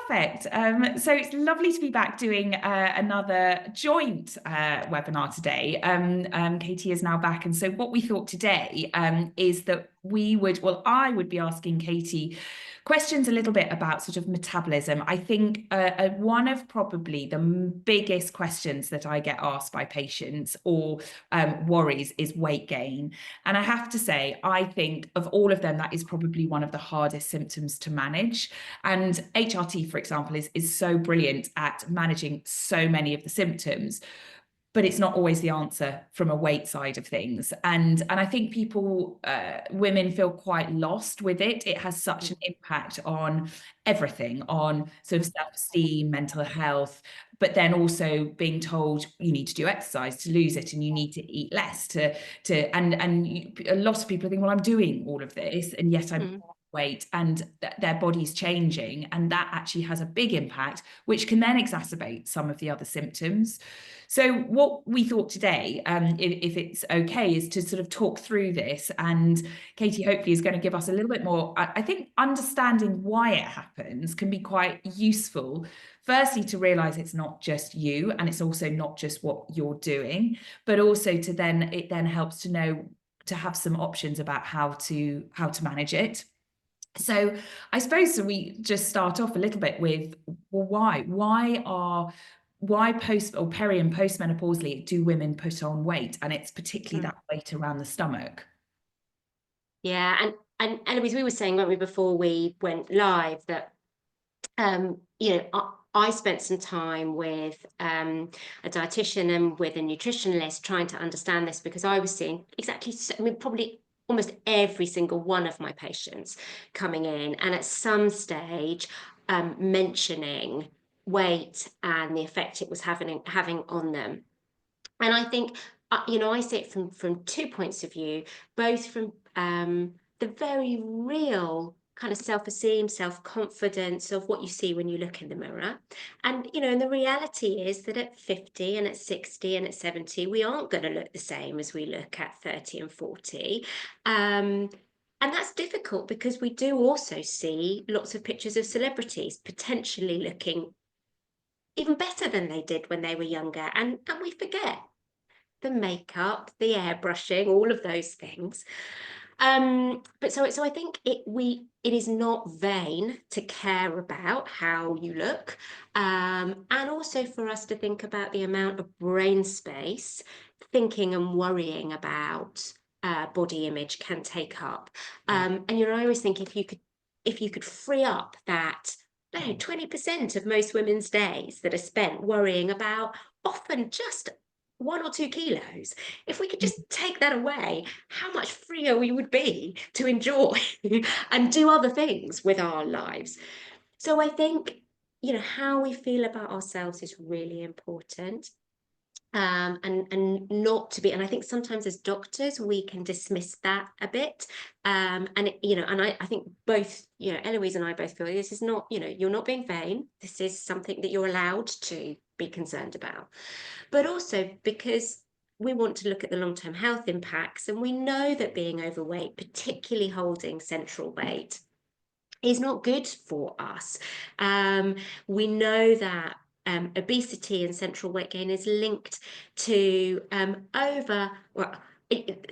Perfect. So it's lovely to be back doing another joint webinar today. Katie is now back. And so what we thought today is that I would be asking Katie questions a little bit about sort of metabolism. I think one of probably the biggest questions that I get asked by patients or worries is weight gain. And I have to say, I think of all of them, that is probably one of the hardest symptoms to manage. And HRT, for example, is so brilliant at managing so many of the symptoms, but it's not always the answer from a weight side of things. And I think women feel quite lost with it. It has such an impact on everything, on sort of self-esteem, mental health, but then also being told you need to do exercise to lose it, and you need to eat less a lot of people think, well, I'm doing all of this, and yet I'm weight, and their body's changing, and that actually has a big impact, which can then exacerbate some of the other symptoms. So what we thought today, if it's okay, is to sort of talk through this, and Katie hopefully is going to give us a little bit more. I think understanding why it happens can be quite useful. Firstly, to realize it's not just you, and it's also not just what you're doing, but also it then helps to know, to have some options about how to manage it. So I suppose we just start off a little bit with, well, why post or peri and postmenopausally do women put on weight, and it's particularly that weight around the stomach? Yeah, and Eloise, we were saying, weren't we, before we went live, that I spent some time with a dietitian and with a nutritionist trying to understand this, because I was seeing probably almost every single one of my patients coming in and at some stage mentioning weight and the effect it was having on them. And I think, I see it from 2 points of view, both from the very real kind of self-esteem, self-confidence of what you see when you look in the mirror. And, and the reality is that at 50 and at 60 and at 70, we aren't going to look the same as we look at 30 and 40. And that's difficult because we do also see lots of pictures of celebrities potentially looking even better than they did when they were younger. And we forget the makeup, the airbrushing, all of those things. But so I think it is not vain to care about how you look, and also for us to think about the amount of brain space thinking and worrying about body image can take up. And I always think if you could free up that 20% of most women's days that are spent worrying about often just 1 or 2 kilos, if we could just take that away, how much freer we would be to enjoy and do other things with our lives. So I think, how we feel about ourselves is really important. And not to be, and I think sometimes as doctors we can dismiss that a bit, and I think both, Eloise and I both feel this is not, you're not being vain, this is something that you're allowed to be concerned about, but also because we want to look at the long-term health impacts, and we know that being overweight, particularly holding central weight, is not good for us. We know that obesity and central weight gain is linked to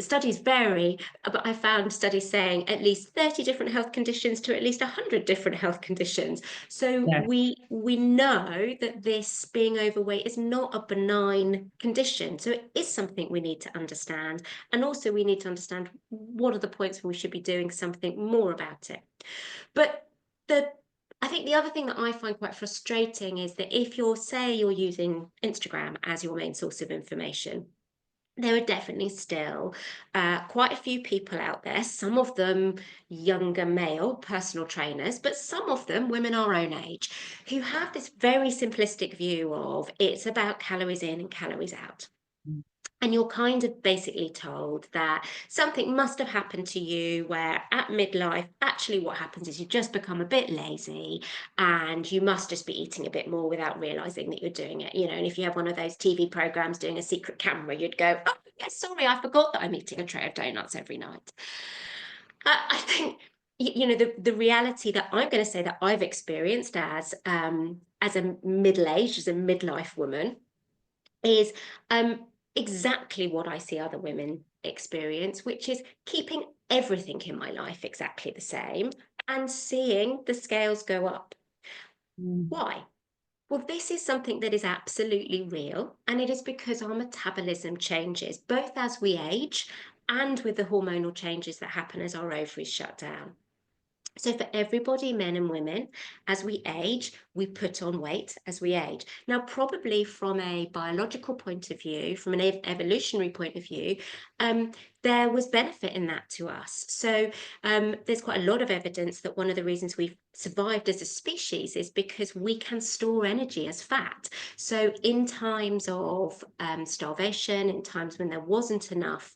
studies vary, but I found studies saying at least 30 different health conditions to at least 100 different health conditions. So we know that this being overweight is not a benign condition. So it is something we need to understand. And also we need to understand what are the points when we should be doing something more about it. But I think the other thing that I find quite frustrating is that if you're using Instagram as your main source of information, there are definitely still quite a few people out there, some of them younger male personal trainers, but some of them women our own age, who have this very simplistic view of it's about calories in and calories out. And you're kind of basically told that something must have happened to you where at midlife, actually what happens is you just become a bit lazy and you must just be eating a bit more without realizing that you're doing it. And if you have one of those TV programs doing a secret camera, you'd go, oh, yes, sorry, I forgot that I'm eating a tray of donuts every night. I think the reality that I'm going to say that I've experienced as a middle-aged, as a midlife woman, is exactly what I see other women experience, which is keeping everything in my life exactly the same and seeing the scales go up. Why? Well, this is something that is absolutely real, and it is because our metabolism changes, both as we age and with the hormonal changes that happen as our ovaries shut down. So for everybody, men and women, as we age, we put on weight as we age. Now, probably from a biological point of view, from an evolutionary point of view, there was benefit in that to us. So there's quite a lot of evidence that one of the reasons we've survived as a species is because we can store energy as fat. So in times of starvation, in times when there wasn't enough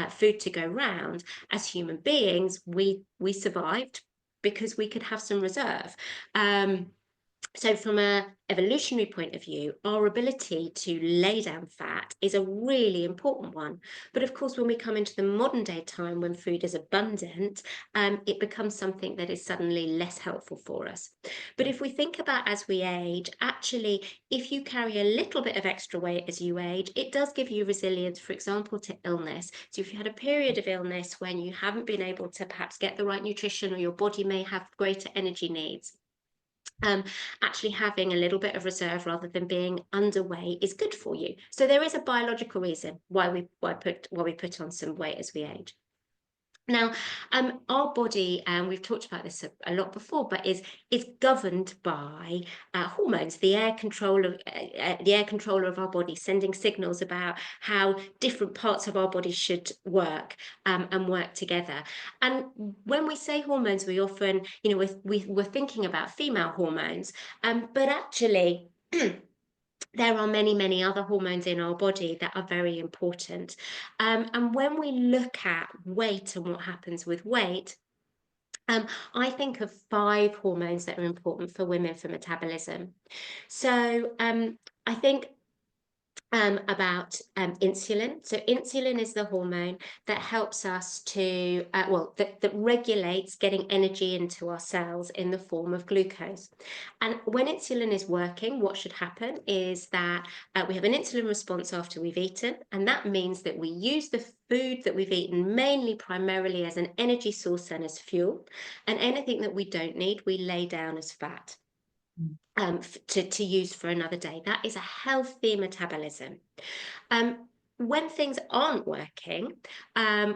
food to go round, as human beings, we survived because we could have some reserve. So from an evolutionary point of view, our ability to lay down fat is a really important one. But of course, when we come into the modern day time when food is abundant, it becomes something that is suddenly less helpful for us. But if we think about as we age, actually, if you carry a little bit of extra weight as you age, it does give you resilience, for example, to illness. So if you had a period of illness when you haven't been able to perhaps get the right nutrition, or your body may have greater energy needs, actually having a little bit of reserve rather than being underweight is good for you. So there is a biological reason why we put on some weight as we age. Now, our body, and we've talked about this a lot before, but is governed by hormones. The air controller of our body, sending signals about how different parts of our body should work and work together. And when we say hormones, we often, we're thinking about female hormones, but actually. There are many, many other hormones in our body that are very important. And when we look at weight and what happens with weight, I think of 5 hormones that are important for women for metabolism. So I think about insulin. So insulin is the hormone that helps us to, that regulates getting energy into our cells in the form of glucose. And when insulin is working, what should happen is that we have an insulin response after we've eaten, and that means that we use the food that we've eaten mainly primarily as an energy source and as fuel, and anything that we don't need, we lay down as fat. To use for another day. That is a healthy metabolism. When things aren't working,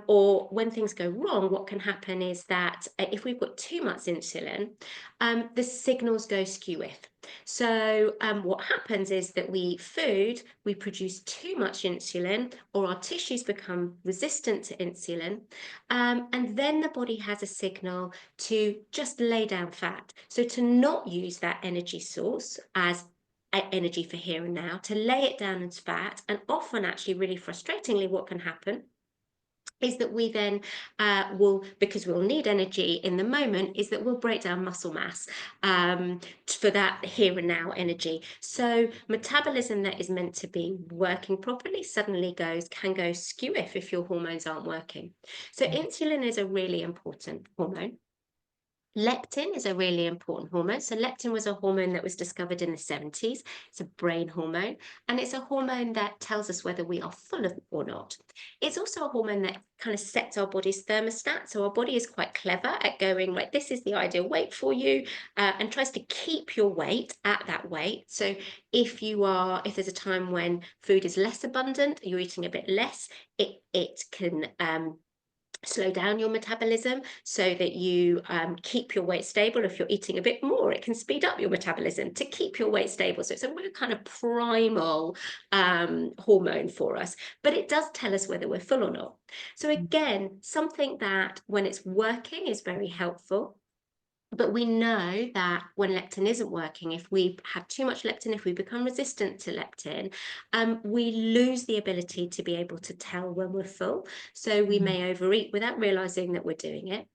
or when things go wrong, what can happen is that if we've got too much insulin, the signals go skew-with. So what happens is that we produce too much insulin, or our tissues become resistant to insulin, and then the body has a signal to just lay down fat. So to not use that energy source as energy for here and now, to lay it down as fat. And often, actually, really frustratingly, what can happen is that we then because we'll need energy in the moment, is that we'll break down muscle mass for that here and now energy. So metabolism that is meant to be working properly suddenly can go skew if your hormones aren't working. So insulin is a really important hormone. Leptin is a really important hormone. So leptin was a hormone that was discovered in the 70s. It's a brain hormone, and it's a hormone that tells us whether we are full or not. It's also a hormone that kind of sets our body's thermostat. So our body is quite clever at going, right, this is the ideal weight for you, and tries to keep your weight at that weight. So if there's a time when food is less abundant, you're eating a bit less, it can slow down your metabolism so that you keep your weight stable. If you're eating a bit more, it can speed up your metabolism to keep your weight stable. So it's a real kind of primal hormone for us, but it does tell us whether we're full or not. So again, something that when it's working is very helpful. But we know that when leptin isn't working, if we have too much leptin, if we become resistant to leptin, we lose the ability to be able to tell when we're full. So we may overeat without realizing that we're doing it.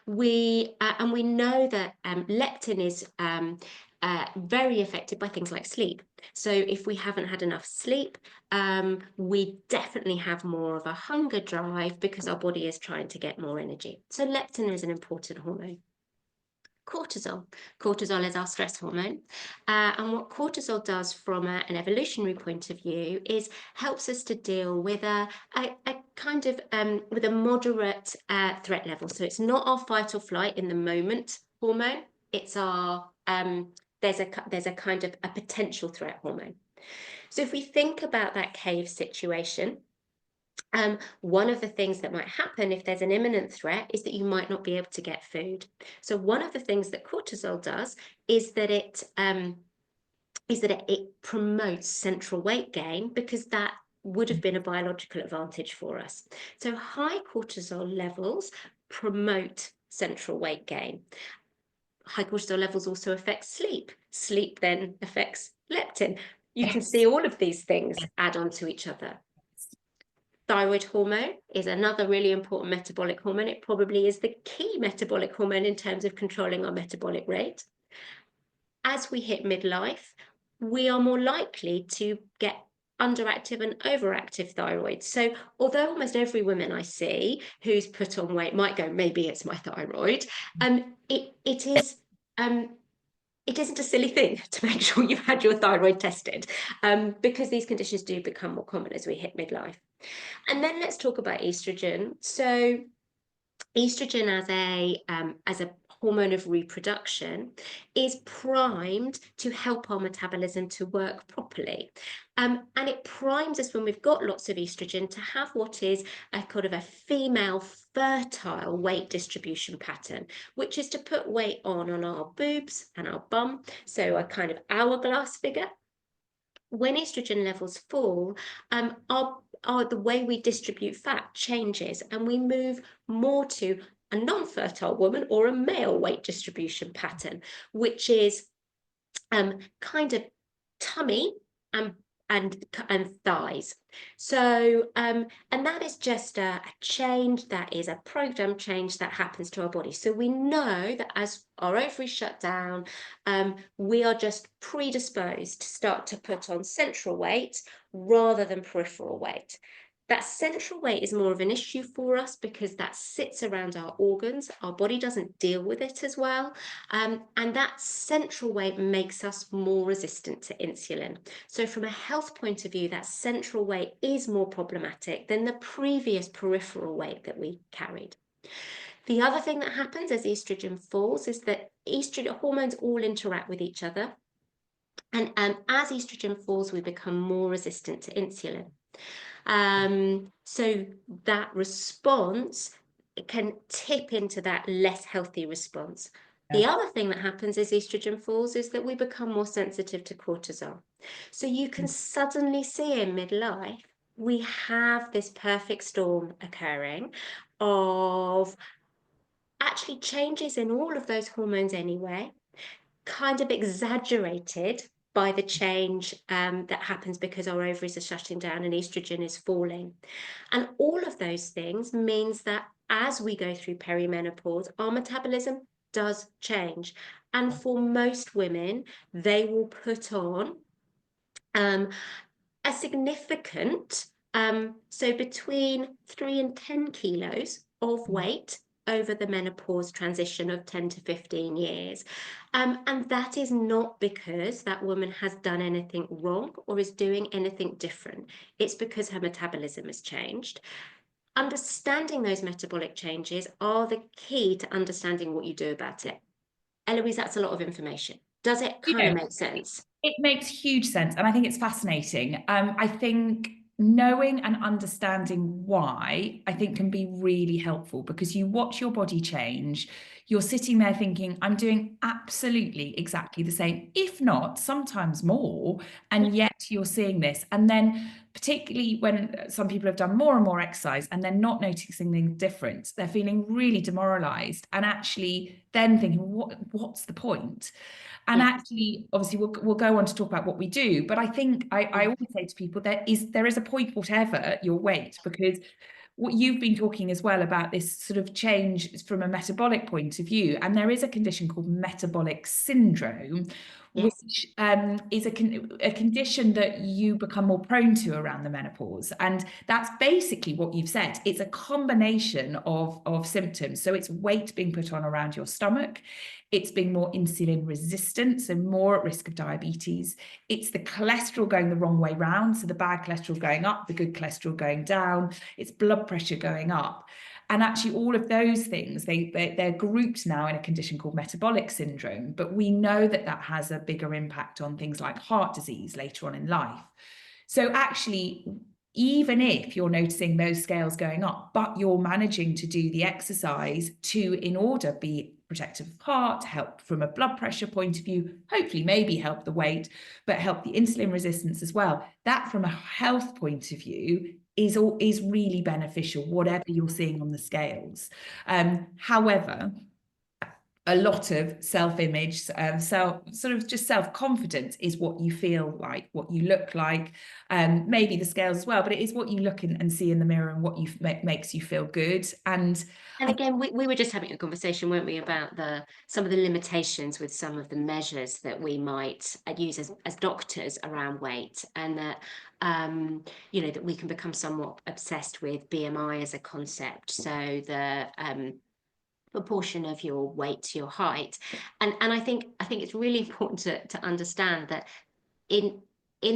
We know that leptin is very affected by things like sleep. So if we haven't had enough sleep, we definitely have more of a hunger drive because our body is trying to get more energy. So leptin is an important hormone. Cortisol. Cortisol is our stress hormone. And what cortisol does from an evolutionary point of view is helps us to deal with a kind of with a moderate threat level. So it's not our fight or flight in the moment hormone. It's our there's a kind of a potential threat hormone. So if we think about that cave situation, one of the things that might happen if there's an imminent threat is that you might not be able to get food. So one of the things that cortisol does is that it promotes central weight gain, because that would have been a biological advantage for us. So high cortisol levels promote central weight gain. High cortisol levels also affect sleep. Sleep then affects leptin. You can see all of these things add on to each other. Thyroid hormone is another really important metabolic hormone. It probably is the key metabolic hormone in terms of controlling our metabolic rate. As we hit midlife, we are more likely to get underactive and overactive thyroid. So although almost every woman I see who's put on weight might go, maybe it's my thyroid, it isn't a silly thing to make sure you've had your thyroid tested, because these conditions do become more common as we hit midlife. And then let's talk about estrogen. So estrogen as a hormone of reproduction is primed to help our metabolism to work properly. And it primes us when we've got lots of estrogen to have what is a kind of a female fertile weight distribution pattern, which is to put weight on our boobs and our bum, so a kind of hourglass figure. When estrogen levels fall, the way we distribute fat changes, and we move more to a non-fertile woman or a male weight distribution pattern, which is kind of tummy and thighs. So and that is just a change, that is a program change that happens to our body. So we know that as our ovaries shut down, we are just predisposed to start to put on central weight rather than peripheral weight. That central weight is more of an issue for us because that sits around our organs. Our body doesn't deal with it as well. And that central weight makes us more resistant to insulin. So from a health point of view, that central weight is more problematic than the previous peripheral weight that we carried. The other thing that happens as estrogen falls is that estrogen hormones all interact with each other. And as estrogen falls, we become more resistant to insulin. So that response can tip into that less healthy response. The other thing that happens as estrogen falls is that we become more sensitive to cortisol. So you can suddenly see in midlife, we have this perfect storm occurring of actually changes in all of those hormones anyway, kind of exaggerated by the change that happens because our ovaries are shutting down and estrogen is falling. And all of those things means that as we go through perimenopause, our metabolism does change. And for most women, they will put on a significant, so between 3 and 10 kilos of weight over the menopause transition of 10 to 15 years. And that is not because that woman has done anything wrong or is doing anything different. It's because her metabolism has changed. Understanding those metabolic changes are the key to understanding what you do about it. Eloise, that's a lot of information. Does it kind of make sense? It makes huge sense. And I think it's fascinating. I think knowing and understanding why, I think, can be really helpful, because you watch your body change. You're sitting there thinking, I'm doing absolutely exactly the same, if not sometimes more. And yet you're seeing this. And then, particularly when some people have done more and more exercise and they're not noticing the difference, they're feeling really demoralized and actually then thinking, what's the point? And actually, obviously, we'll go on to talk about what we do. But I think I always say to people, there is a point, whatever your weight, because what you've been talking as well about, this sort of change from a metabolic point of view, and there is a condition called metabolic syndrome, Yes. which is a condition that you become more prone to around the menopause. And that's basically what you've said. It's a combination of symptoms. So it's weight being put on around your stomach. It's being more insulin resistant, so more at risk of diabetes. It's the cholesterol going the wrong way round, so the bad cholesterol going up, the good cholesterol going down. It's blood pressure going up. And actually, all of those things, they're grouped now in a condition called metabolic syndrome. But we know that that has a bigger impact on things like heart disease later on in life. So actually, even if you're noticing those scales going up, but you're managing to do the exercise in order be protective of heart, help from a blood pressure point of view, hopefully maybe help the weight, but help the insulin resistance as well. That from a health point of view is really beneficial, whatever you're seeing on the scales. However, a lot of self-image, self-confidence is what you feel like, what you look like, maybe the scales as well, but it is what you look and see in the mirror and what makes you feel good. And again, we were just having a conversation, weren't we, about some of the limitations with some of the measures that we might use as doctors around weight, and that that we can become somewhat obsessed with BMI as a concept. So the proportion of your weight to your height, and I think it's really important to understand that in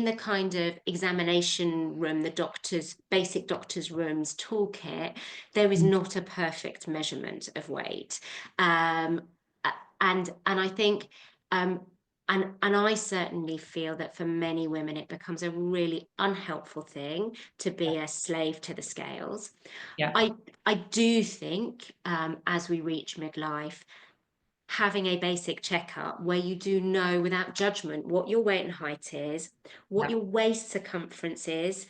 the kind of examination room, the basic doctor's room's toolkit, there is not a perfect measurement of weight, and I think and I certainly feel that for many women it becomes a really unhelpful thing to be a slave to the scales. yeah, I do think as we reach midlife, having a basic checkup where you do know without judgment what your weight and height is, what your waist circumference is,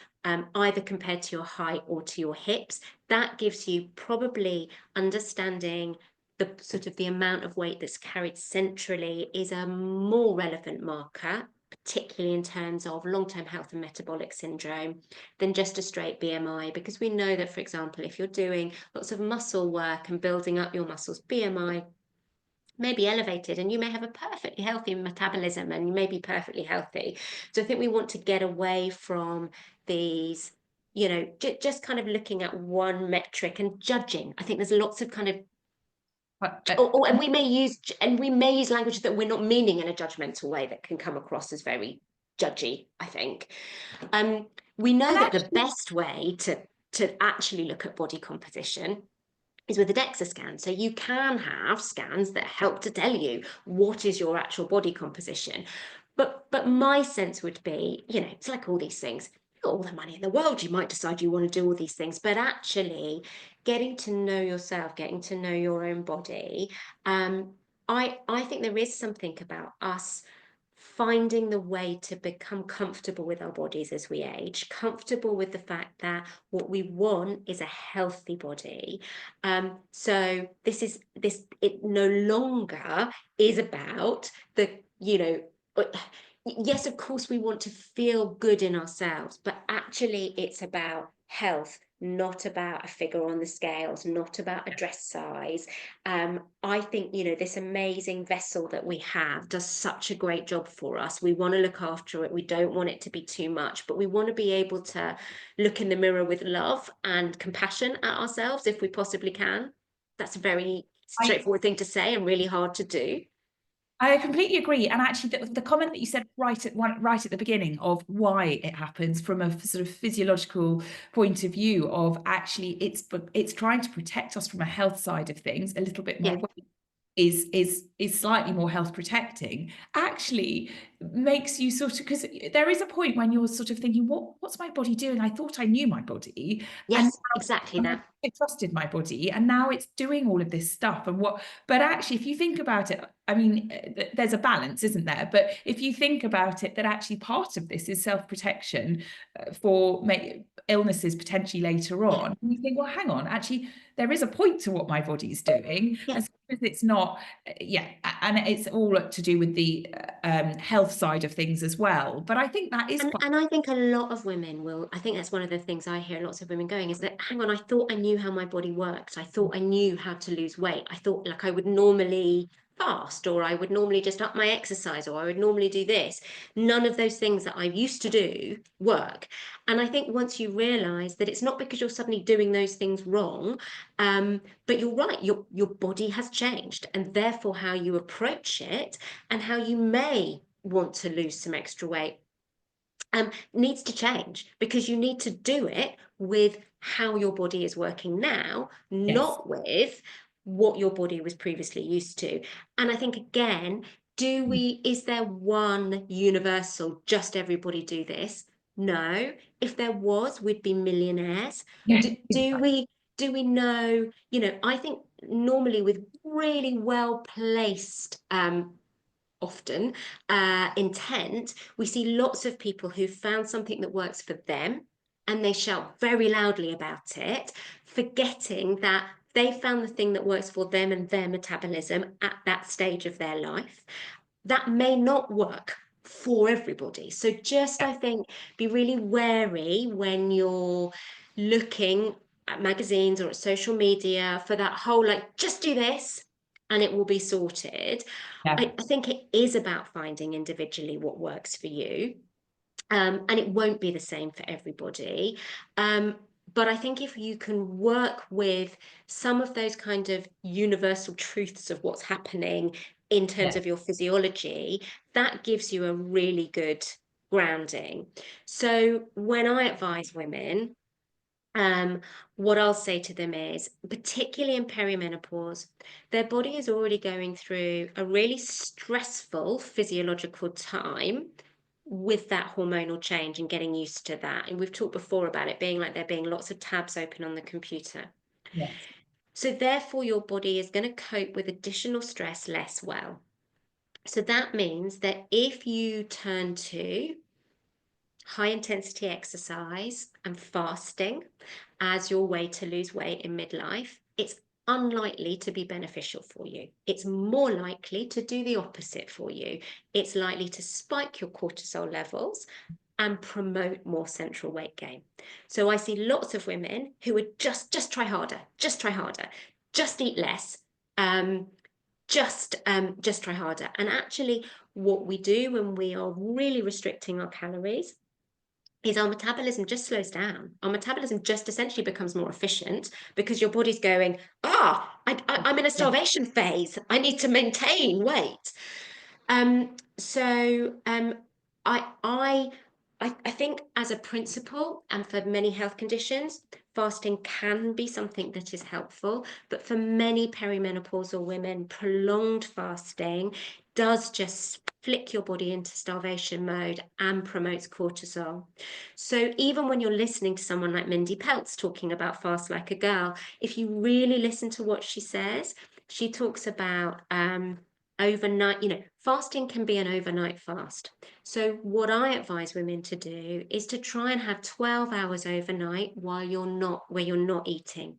either compared to your height or to your hips, that gives you probably understanding the sort of the amount of weight that's carried centrally is a more relevant marker, particularly in terms of long-term health and metabolic syndrome, than just a straight BMI, because we know that, for example, if you're doing lots of muscle work and building up your muscles, BMI may be elevated and you may have a perfectly healthy metabolism and you may be perfectly healthy. So I think we want to get away from these, just kind of looking at one metric and judging. I think there's lots of kind of and we may use language that we're not meaning in a judgmental way that can come across as very judgy, I think. We know that the best way to actually look at body composition is with a DEXA scan. So you can have scans that help to tell you what is your actual body composition. But my sense would be, it's like all these things. You've got all the money in the world, you might decide you want to do all these things, but actually getting to know yourself, getting to know your own body, I think there is something about us finding the way to become comfortable with our bodies as we age, comfortable with the fact that what we want is a healthy body. So it no longer is about yes, of course we want to feel good in ourselves, but actually it's about health, not about a figure on the scales, not about a dress size. I think, this amazing vessel that we have does such a great job for us. We want to look after it. We don't want it to be too much, but we want to be able to look in the mirror with love and compassion at ourselves if we possibly can. That's a very straightforward thing to say and really hard to do. I completely agree. And actually, the comment that you said right at the beginning of why it happens from a sort of physiological point of view of actually it's trying to protect us from a health side of things a little bit more. Is slightly more health protecting, actually makes you sort of, because there is a point when you're sort of thinking, what's my body doing? I thought I knew my body. Yes, and exactly that. I trusted my body, and now it's doing all of this stuff. But actually, if you think about it, I mean, there's a balance, isn't there? But if you think about it, that actually part of this is self-protection for illnesses potentially later on. And you think, well, hang on, actually, there is a point to what my body's doing. As long as it's not, and it's all to do with the health side of things as well. But I think that is and I think a lot of women will, I think that's one of the things I hear lots of women going is that, hang on, I thought I knew how my body works. I thought I knew how to lose weight. I thought like I would normally fast, or I would normally just up my exercise, or I would normally do this. None of those things that I used to do work. And I think once you realize that it's not because you're suddenly doing those things wrong, but you're right, your body has changed, and therefore how you approach it and how you may want to lose some extra weight needs to change, because you need to do it with how your body is working now, yes, not with what your body was previously used to. And I think, again, is there one universal, just everybody do this? No. If there was, we'd be millionaires. yes, Do we know, I think normally with really well placed often intent, we see lots of people who found something that works for them and they shout very loudly about it, forgetting that they found the thing that works for them and their metabolism at that stage of their life. That may not work for everybody. So just, I think, be really wary when you're looking at magazines or at social media for that whole, like, just do this and it will be sorted. yeah, I think it is about finding individually what works for you. And it won't be the same for everybody. But I think if you can work with some of those kind of universal truths of what's happening in terms yeah, of your physiology, that gives you a really good grounding. So when I advise women, what I'll say to them is, particularly in perimenopause, their body is already going through a really stressful physiological time with that hormonal change and getting used to that. And we've talked before about it being like there being lots of tabs open on the computer. yes, So therefore, your body is going to cope with additional stress less well. So that means that if you turn to high intensity exercise and fasting as your way to lose weight in midlife, it's unlikely to be beneficial for you. It's more likely to do the opposite for you. It's likely to spike your cortisol levels and promote more central weight gain. So I see lots of women who would just try harder, just eat less, just try harder. And actually, what we do when we are really restricting our calories is our metabolism just slows down. Our metabolism just essentially becomes more efficient because your body's going, I'm in a yeah, starvation phase. I need to maintain weight. So I think as a principle, and for many health conditions, fasting can be something that is helpful. But for many perimenopausal women, prolonged fasting does just flick your body into starvation mode and promotes cortisol. So even when you're listening to someone like Mindy Peltz talking about fast like a girl, if you really listen to what she says, she talks about overnight, fasting can be an overnight fast. So what I advise women to do is to try and have 12 hours overnight where you're not eating.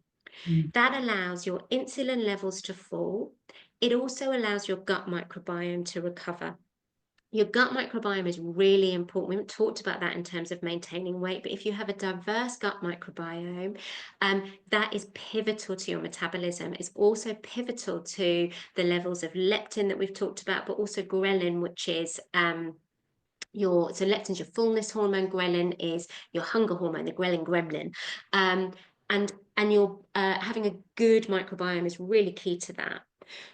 That allows your insulin levels to fall. It also allows your gut microbiome to recover. Your gut microbiome is really important. We haven't talked about that in terms of maintaining weight, but if you have a diverse gut microbiome, that is pivotal to your metabolism. It's also pivotal to the levels of leptin that we've talked about, but also ghrelin, which is so leptin's your fullness hormone, ghrelin is your hunger hormone, the ghrelin gremlin. And you're having a good microbiome is really key to that.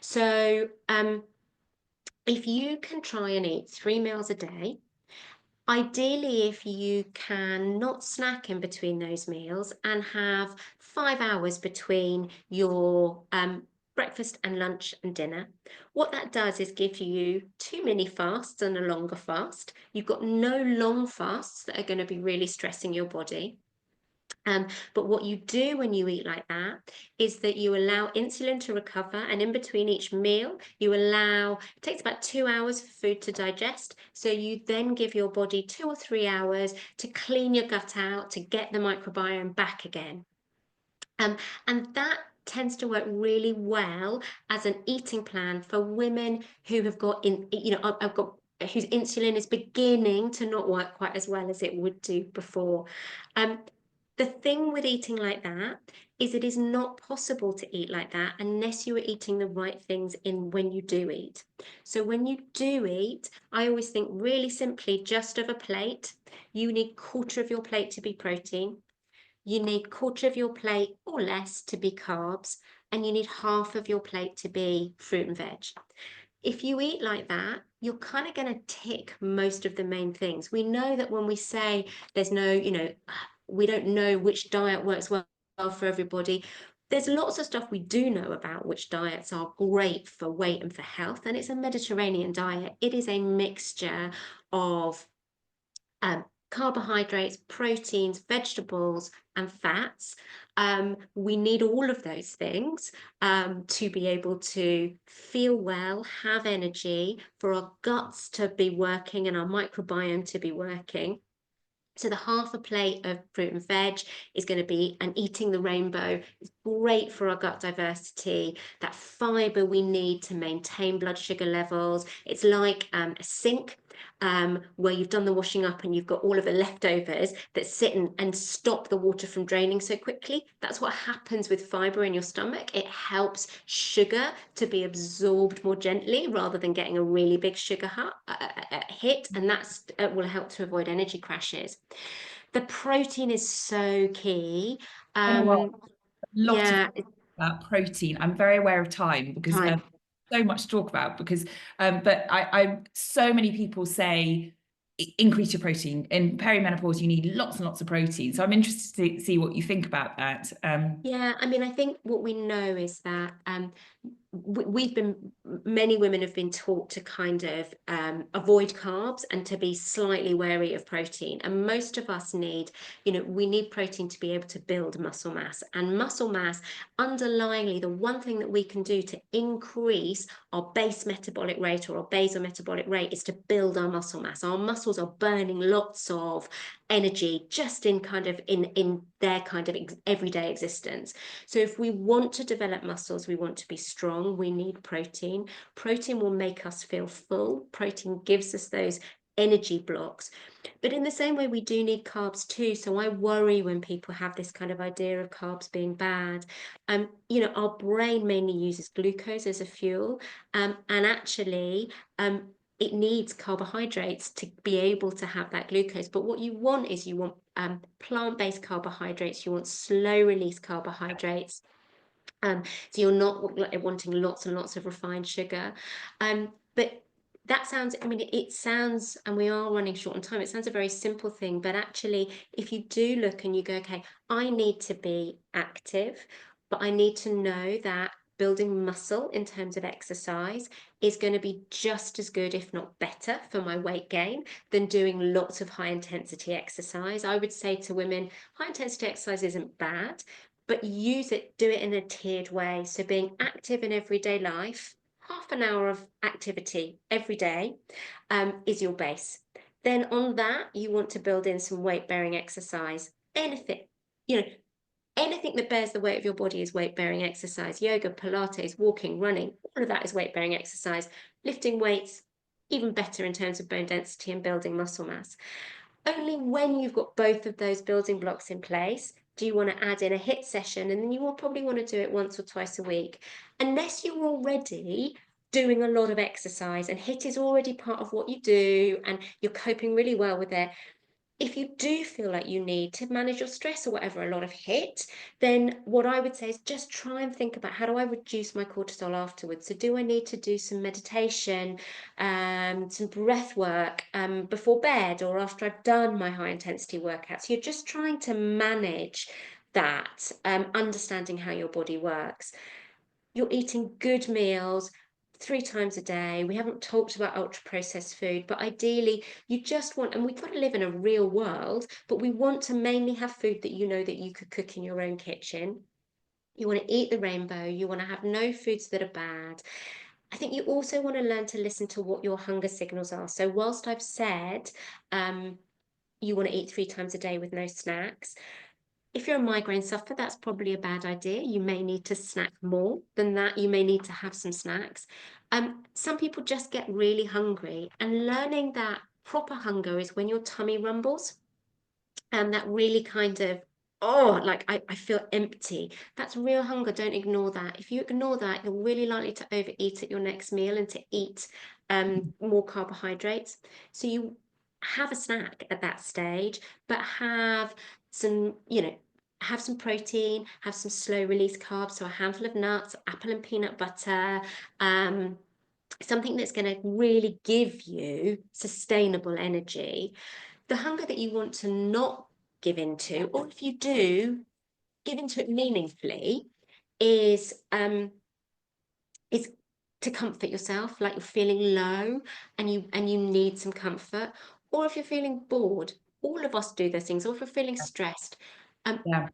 So if you can try and eat 3 meals a day, ideally, if you can not snack in between those meals and have 5 hours between your breakfast and lunch and dinner, what that does is give you 2 mini fasts and a longer fast. You've got no long fasts that are going to be really stressing your body. But what you do when you eat like that is that you allow insulin to recover, and in between each meal, it takes about 2 hours for food to digest. So you then give your body 2 or 3 hours to clean your gut out, to get the microbiome back again. And that tends to work really well as an eating plan for women who have got whose insulin is beginning to not work quite as well as it would do before. The thing with eating like that is it is not possible to eat like that unless you are eating the right things in when you do eat. So when you do eat, I always think really simply, just of a plate, you need quarter of your plate to be protein, you need quarter of your plate or less to be carbs, and you need half of your plate to be fruit and veg. If you eat like that, you're kind of going to tick most of the main things. We know that when we say there's no, we don't know which diet works well for everybody. There's lots of stuff we do know about which diets are great for weight and for health, and it's a Mediterranean diet. It is a mixture of carbohydrates, proteins, vegetables, and fats. We need all of those things to be able to feel well, have energy, for our guts to be working and our microbiome to be working. So the half a plate of fruit and veg is going to be, and eating the rainbow is great for our gut diversity, that fiber we need to maintain blood sugar levels. It's like a sink where you've done the washing up and you've got all of the leftovers that sit and stop the water from draining so quickly. That's what happens with fiber in your stomach. It helps sugar to be absorbed more gently rather than getting a really big sugar hit, and that's will help to avoid energy crashes. The protein is so key. You know what? A lot to Yeah, about protein. I'm very aware of time because time. so much to talk about because but I so many people say increase your protein in perimenopause. You need lots and lots of protein. So I'm interested to see what you think about that. Yeah, I mean, I think what we know is that many women have been taught to kind of avoid carbs and to be slightly wary of protein. And most of us need, we need protein to be able to build muscle mass. And muscle mass, underlyingly, the one thing that we can do to increase our base metabolic rate or our basal metabolic rate is to build our muscle mass. Our muscles are burning lots of energy just in their kind of everyday existence. So if we want to develop muscles, we want to be strong, we need protein. Protein will make us feel full. Protein gives us those energy blocks. But in the same way, we do need carbs too. So I worry when people have this kind of idea of carbs being bad. Our brain mainly uses glucose as a fuel. And actually, it needs carbohydrates to be able to have that glucose. But what you want is plant-based carbohydrates. You want slow release carbohydrates. So you're not wanting lots and lots of refined sugar. But that sounds, it sounds, and we are running short on time, it sounds a very simple thing, but actually, if you do look and you go, okay, I need to be active, but I need to know that building muscle in terms of exercise is going to be just as good, if not better, for my weight gain than doing lots of high intensity exercise. I would say to women, high intensity exercise isn't bad, but do it in a tiered way. So being active in everyday life, half an hour of activity every day is your base. Then on that, you want to build in some weight-bearing exercise. Anything, anything that bears the weight of your body is weight-bearing exercise. Yoga, Pilates, walking, running, all of that is weight-bearing exercise. Lifting weights, even better in terms of bone density and building muscle mass. Only when you've got both of those building blocks in place do you want to add in a HIIT session, and then you will probably want to do it once or twice a week. Unless you're already doing a lot of exercise and HIIT is already part of what you do and you're coping really well with it, if you do feel like you need to manage your stress or whatever, a lot of HIIT, then what I would say is just try and think about, how do I reduce my cortisol afterwards? So do I need to do some meditation, some breath work before bed or after I've done my high intensity workouts? You're just trying to manage that, understanding how your body works. You're eating good meals 3 times a day. We haven't talked about ultra processed food, but ideally you just want, and we've got to live in a real world, but we want to mainly have food that that you could cook in your own kitchen. You want to eat the rainbow. You want to have no foods that are bad. I think you also want to learn to listen to what your hunger signals are. So whilst I've said you want to eat 3 times a day with no snacks, If you're a migraine sufferer, that's probably a bad idea. You may need to snack more than that. You may need to have some snacks. Some people just get really hungry, and learning that proper hunger is when your tummy rumbles, and that really kind of, oh, like I feel empty. That's real hunger. Don't ignore that. If you ignore that, you're really likely to overeat at your next meal and to eat more carbohydrates. So you have a snack at that stage, but have some, have some protein, have some slow release carbs, so a handful of nuts, apple and peanut butter, something that's going to really give you sustainable energy. The hunger that you want to not give into, or if you do, give into it meaningfully, is to comfort yourself, like you're feeling low and you need some comfort. Or if you're feeling bored, all of us do those things. Or if you're feeling stressed, Yeah.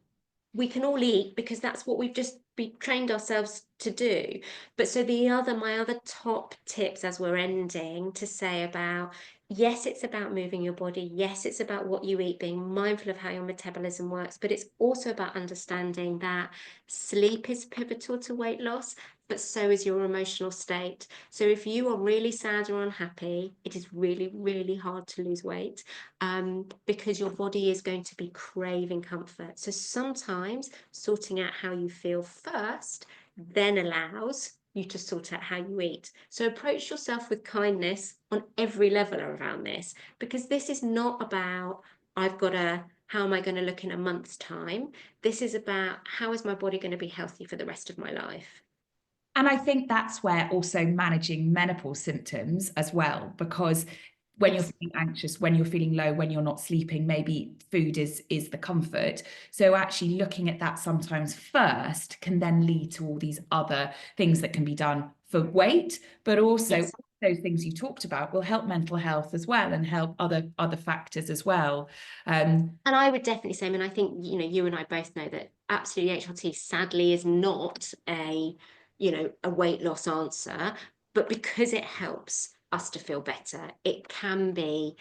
we can all eat because that's what we've just trained ourselves to do. But so my other top tips as we're ending to say about, yes, it's about moving your body. Yes, it's about what you eat, being mindful of how your metabolism works, but it's also about understanding that sleep is pivotal to weight loss, but so is your emotional state. So if you are really sad or unhappy, it is really, really hard to lose weight, because your body is going to be craving comfort. So sometimes sorting out how you feel first then allows you to sort out how you eat. So approach yourself with kindness on every level around this, because this is not about, how am I going to look in a month's time? This is about, how is my body going to be healthy for the rest of my life? And I think that's where also managing menopause symptoms as well, because when you're Yes. feeling anxious, when you're feeling low, when you're not sleeping, maybe food is the comfort. So actually looking at that sometimes first can then lead to all these other things that can be done for weight, but also Yes. those things you talked about will help mental health as well and help other factors as well. And I would definitely say, I mean, I think, you and I both know that absolutely HRT sadly is not a weight loss answer, but because it helps us to feel better, it can be,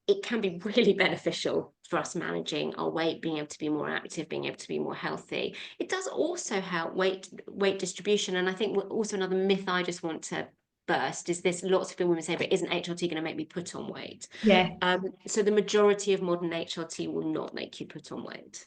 it can be really beneficial for us managing our weight, being able to be more active, being able to be more healthy. It does also help weight distribution. And I think also another myth I just want to burst is this: lots of women say, but isn't HRT going to make me put on weight? Yeah. So the majority of modern HRT will not make you put on weight.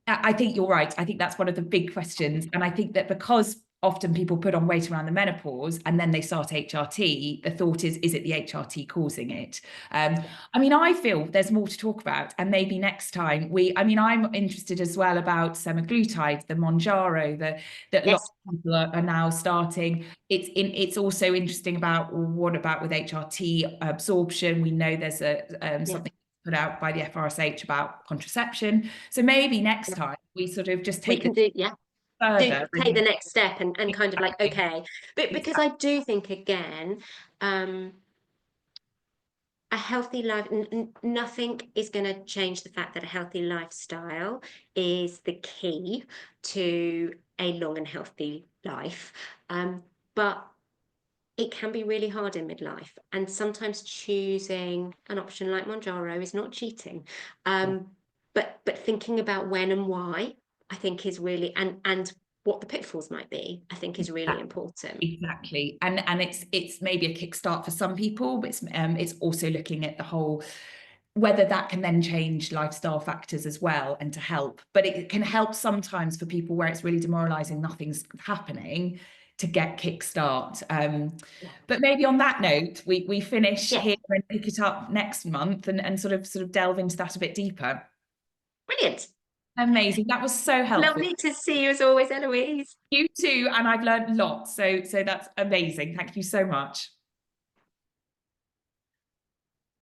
I think you're right. I think that's one of the big questions. And I think that because often people put on weight around the menopause and then they start HRT, the thought is it the HRT causing it? I mean, I feel there's more to talk about. And maybe next time I'm interested as well about semaglutide, the Monjaro, that lots Yes. of people are now starting. It's also interesting about, well, what about with HRT absorption? We know there's something put out by the FRSH about contraception. So maybe next Yeah. time we sort of just We take this can do, yeah. further. Take the next step and kind of like, Exactly. okay. But because I do think, again, a healthy life, nothing is going to change the fact that a healthy lifestyle is the key to a long and healthy life. But it can be really hard in midlife, and sometimes choosing an option like Monjaro is not cheating. But thinking about when and why, I think, is really, and what the pitfalls might be, I think, is really important. Exactly. And it's maybe a kickstart for some people, but it's also looking at the whole, whether that can then change lifestyle factors as well and to help. But it can help sometimes for people where it's really demoralizing, nothing's happening, to get kickstart. But maybe on that note, we finish Yes, here and pick it up next month and sort of delve into that a bit deeper. brilliant. Amazing. That was so helpful. Lovely to see you as always, Eloise. You too, and I've learned lots. So that's amazing. Thank you so much.